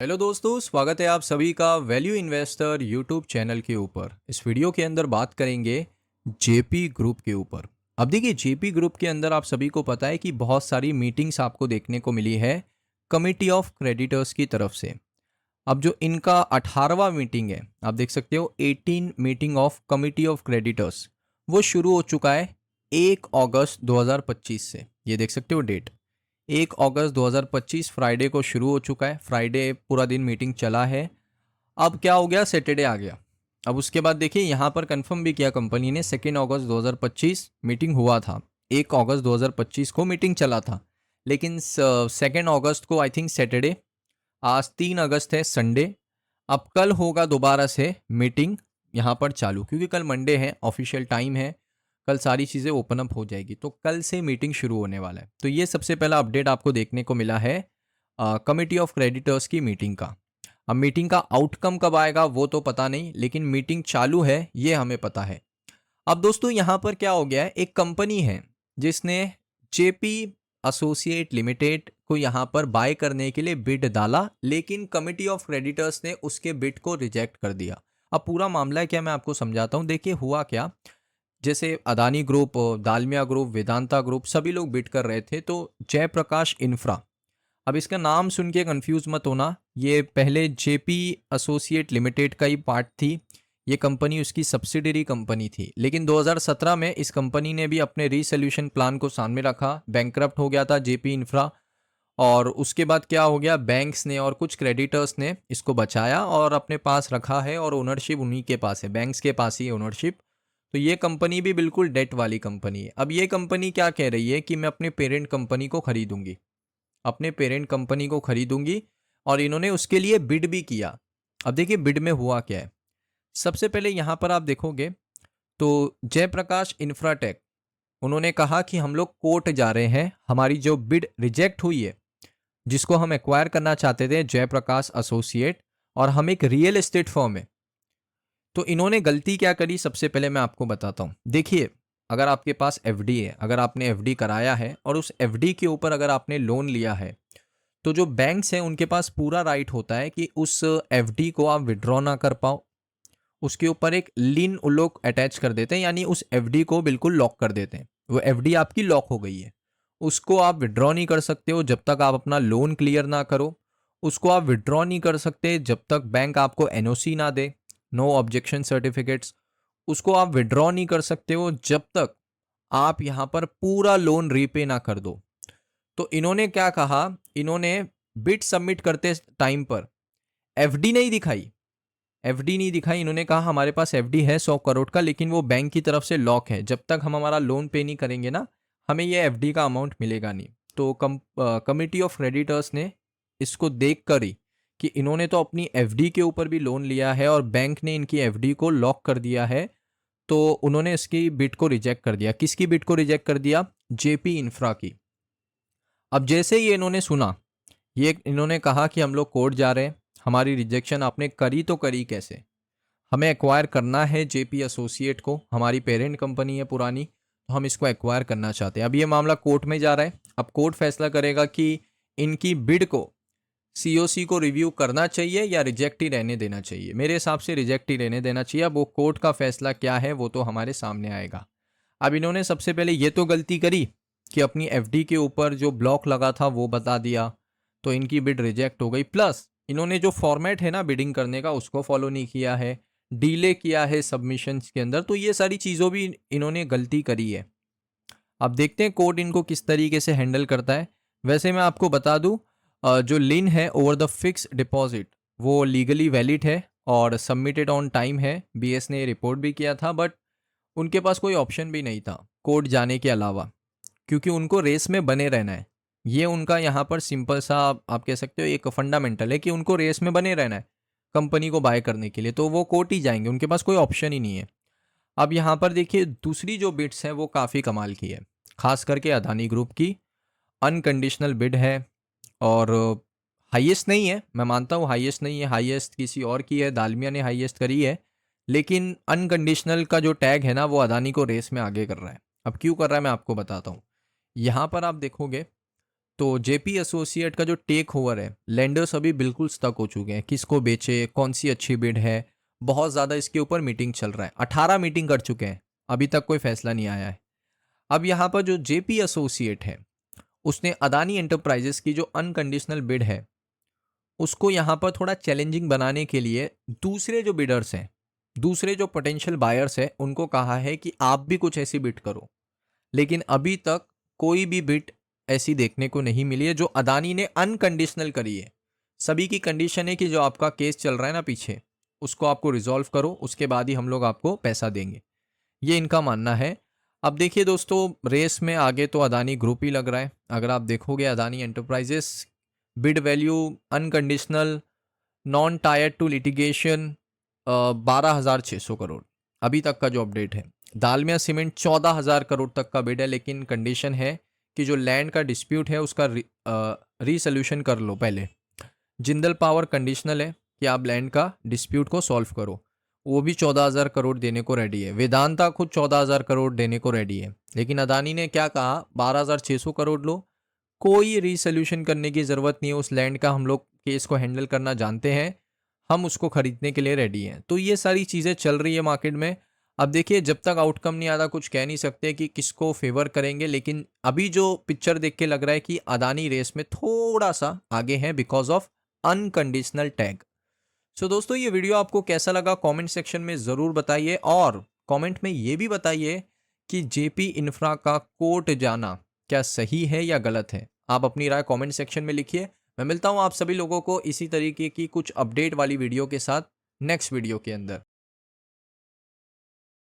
Hello दोस्तों, स्वागत है आप सभी का वैल्यू इन्वेस्टर यूट्यूब चैनल के ऊपर। इस वीडियो के अंदर बात करेंगे जेपी ग्रुप के ऊपर। अब देखिए, जेपी ग्रुप के अंदर आप सभी को पता है कि बहुत सारी मीटिंग्स आपको देखने को मिली है कमिटी ऑफ क्रेडिटर्स की तरफ से। अब जो इनका 18वां मीटिंग है, आप देख सकते हो 18 meeting of committee of creditors, वो शुरू हो चुका है 1 अगस्त 2025 से। ये देख सकते हो डेट 1 अगस्त 2025 फ्राइडे को शुरू हो चुका है। फ्राइडे पूरा दिन मीटिंग चला है। अब क्या हो गया, सैटरडे आ गया। अब उसके बाद देखिए यहाँ पर कंफर्म भी किया कंपनी ने, 2 अगस्त 2025 मीटिंग हुआ था। 1 अगस्त 2025 को मीटिंग चला था, लेकिन 2 अगस्त को आई थिंक सैटरडे, आज 3 अगस्त है संडे। अब कल होगा दोबारा से मीटिंग यहाँ पर चालू, क्योंकि कल मंडे है, ऑफिशियल टाइम है, कल सारी चीज़ें ओपन अप हो जाएगी, तो कल से मीटिंग शुरू होने वाला है। तो ये सबसे पहला अपडेट आपको देखने को मिला है कमिटी ऑफ क्रेडिटर्स की मीटिंग का। अब मीटिंग का आउटकम कब आएगा वो तो पता नहीं, लेकिन मीटिंग चालू है ये हमें पता है। अब दोस्तों यहाँ पर क्या हो गया है, एक कंपनी है जिसने जेपी एसोसिएट लिमिटेड को यहाँ पर बाय करने के लिए बिड डाला, लेकिन कमिटी ऑफ क्रेडिटर्स ने उसके बिड को रिजेक्ट कर दिया। अब पूरा मामला है क्या, मैं आपको समझाता हूँ। देखिए हुआ क्या, जैसे Adani group, Dalmia group, Vedanta group, सभी लोग बिड कर रहे थे। तो जयप्रकाश इंफ्रा, अब इसका नाम सुन के कंफ्यूज मत होना, ये पहले जेपी एसोसिएट लिमिटेड का ही पार्ट थी। ये कंपनी उसकी सब्सिडरी कंपनी थी, लेकिन 2017 में इस कंपनी ने भी अपने रीसोल्यूशन प्लान को सामने रखा। बैंकक्रप्ट हो गया था जेपी इंफ्रा, और उसके बाद क्या हो गया, बैंक्स ने और कुछ क्रेडिटर्स ने इसको बचाया और अपने पास रखा है, और ओनरशिप उन्हीं के पास है, बैंक्स के पास ही ओनरशिप। तो ये कंपनी भी बिल्कुल डेट वाली कंपनी है। अब ये कंपनी क्या कह रही है कि मैं अपने पेरेंट कंपनी को खरीदूंगी, अपने पेरेंट कंपनी को खरीदूंगी, और इन्होंने उसके लिए बिड भी किया। अब देखिए बिड में हुआ क्या है। सबसे पहले यहाँ पर आप देखोगे तो जयप्रकाश इंफ्राटेक, उन्होंने कहा कि हम लोग कोर्ट जा रहे हैं, हमारी जो बिड रिजेक्ट हुई है, जिसको हम एक्वायर करना चाहते थे जयप्रकाश एसोसिएट, और हम एक रियल एस्टेट फर्म है। तो इन्होंने गलती क्या करी, सबसे पहले मैं आपको बताता हूँ। देखिए, अगर आपके पास एफडी है, अगर आपने एफडी कराया है और उस एफडी के ऊपर अगर आपने लोन लिया है, तो जो बैंक्स हैं उनके पास पूरा राइट होता है कि उस एफडी को आप विड्रॉ ना कर पाओ। उसके ऊपर एक लिन उन लोग अटैच कर देते हैं, यानी उस एफडी को बिल्कुल लॉक कर देते हैं। वो एफडी आपकी लॉक हो गई है, उसको आप विड्रॉ नहीं कर सकते हो जब तक आप अपना लोन क्लियर ना करो। उसको आप विड्रॉ नहीं कर सकते जब तक बैंक आपको एनओसी ना दे, नो ऑब्जेक्शन सर्टिफिकेट्स। उसको आप विड्रॉ नहीं कर सकते हो जब तक आप यहाँ पर पूरा लोन रीपे ना कर दो। तो इन्होंने क्या कहा, इन्होंने बिड सबमिट करते टाइम पर एफडी नहीं दिखाई, एफडी नहीं दिखाई। इन्होंने कहा हमारे पास एफडी है 100 करोड़ का, लेकिन वो बैंक की तरफ से लॉक है, जब तक हम हमारा लोन पे नहीं करेंगे ना, हमें ये एफडी का अमाउंट मिलेगा नहीं। तो कमिटी ऑफ क्रेडिटर्स ने इसको देख कर ही कि इन्होंने तो अपनी एफडी के ऊपर भी लोन लिया है और बैंक ने इनकी एफडी को लॉक कर दिया है, तो उन्होंने इसकी बिड को रिजेक्ट कर दिया। किसकी बिड को रिजेक्ट कर दिया, जेपी इंफ्रा की। अब जैसे ही इन्होंने सुना, ये इन्होंने कहा कि हम लोग कोर्ट जा रहे हैं, हमारी रिजेक्शन आपने करी तो करी कैसे, हमें एक्वायर करना है जेपी एसोसिएट को, हमारी पेरेंट कंपनी है पुरानी, तो हम इसको एक्वायर करना चाहते हैं। अब ये मामला कोर्ट में जा रहा है। अब कोर्ट फैसला करेगा कि इनकी बिड को सीओसी को रिव्यू करना चाहिए या रिजेक्ट ही रहने देना चाहिए। मेरे हिसाब से रिजेक्ट ही रहने देना चाहिए। अब वो कोर्ट का फैसला क्या है वो तो हमारे सामने आएगा। अब इन्होंने सबसे पहले ये तो गलती करी कि अपनी एफडी के ऊपर जो ब्लॉक लगा था वो बता दिया, तो इनकी बिड रिजेक्ट हो गई। प्लस इन्होंने जो फॉर्मेट है ना बिडिंग करने का, उसको फॉलो नहीं किया है, डिले किया है सबमिशंस के अंदर। तो ये सारी चीज़ों भी इन्होंने गलती करी है। अब देखते हैं कोर्ट इनको किस तरीके से हैंडल करता है। वैसे मैं आपको बता दूं, जो लिन है ओवर द फिक्स डिपॉजिट, वो लीगली वैलिड है और सबमिटेड ऑन टाइम है। बीएस ने रिपोर्ट भी किया था, बट उनके पास कोई ऑप्शन भी नहीं था कोर्ट जाने के अलावा, क्योंकि उनको रेस में बने रहना है। ये उनका यहाँ पर सिंपल सा आप कह सकते हो एक फंडामेंटल है कि उनको रेस में बने रहना है कंपनी को बाय करने के लिए, तो वो कोर्ट ही जाएंगे, उनके पास कोई ऑप्शन ही नहीं है। अब यहाँ पर देखिए दूसरी जो बिड्स हैं वो काफ़ी कमाल की है, खास करके अदानी ग्रुप की। अनकंडीशनल बिड है, और हाईएस्ट नहीं है, मैं मानता हूँ हाईएस्ट नहीं है, हाईएस्ट किसी और की है, दालमिया ने हाईएस्ट करी है, लेकिन अनकंडीशनल का जो टैग है ना वो अदानी को रेस में आगे कर रहा है। अब क्यों कर रहा है मैं आपको बताता हूँ। यहाँ पर आप देखोगे तो जेपी एसोसिएट का जो टेक ओवर है, लेंडर्स अभी बिल्कुल स्टक हो चुके हैं, किसको बेचे, कौन सी अच्छी बिड है। बहुत ज़्यादा इसके ऊपर मीटिंग चल रहा है, 18 मीटिंग कर चुके हैं, अभी तक कोई फैसला नहीं आया है। अब यहाँ पर जो जेपी एसोसिएट है उसने अदानी एंटरप्राइजेस की जो अनकंडीशनल बिड है उसको यहाँ पर थोड़ा चैलेंजिंग बनाने के लिए दूसरे जो बिडर्स हैं, दूसरे जो पोटेंशियल बायर्स हैं, उनको कहा है कि आप भी कुछ ऐसी बिड करो। लेकिन अभी तक कोई भी बिड ऐसी देखने को नहीं मिली है जो अदानी ने अनकंडीशनल करी है। सभी की कंडीशन है कि जो आपका केस चल रहा है ना पीछे, उसको आपको रिजॉल्व करो, उसके बाद ही हम लोग आपको पैसा देंगे, ये इनका मानना है। अब देखिए दोस्तों, रेस में आगे तो अदानी ग्रुप ही लग रहा है। अगर आप देखोगे Adani enterprises bid value unconditional non tier two litigation 12,600 crore अभी तक का जो अपडेट है। दालमिया सीमेंट 14,000 करोड़ तक का बिड है, लेकिन कंडीशन है कि जो लैंड का डिस्प्यूट है उसका रीसोल्यूशन कर लो पहले। जिंदल पावर कंडीशनल है कि आप लैंड का डिस्प्यूट को सॉल्व करो, वो भी 14,000 करोड़ देने को रेडी है। वेदांता खुद 14,000 करोड़ देने को रेडी है, लेकिन अदानी ने क्या कहा, 12,600 करोड़ लो, कोई रीसोल्यूशन करने की ज़रूरत नहीं है उस लैंड का, हम लोग केस को हैंडल करना जानते हैं, हम उसको खरीदने के लिए रेडी हैं। तो ये सारी चीज़ें चल रही है मार्केट में। अब देखिए, जब तक आउटकम नहीं आता कुछ कह नहीं सकते कि किसको फेवर करेंगे, लेकिन अभी जो पिक्चर देख के लग रहा है कि अदानी रेस में थोड़ा सा आगे है बिकॉज ऑफ अनकंडीशनल टैग। सो दोस्तों, ये वीडियो आपको कैसा लगा कमेंट सेक्शन में ज़रूर बताइए, और कमेंट में ये भी बताइए कि जेपी इंफ्रा का कोर्ट जाना क्या सही है या गलत है। आप अपनी राय कमेंट सेक्शन में लिखिए। मैं मिलता हूँ आप सभी लोगों को इसी तरीके की कुछ अपडेट वाली वीडियो के साथ नेक्स्ट वीडियो के अंदर।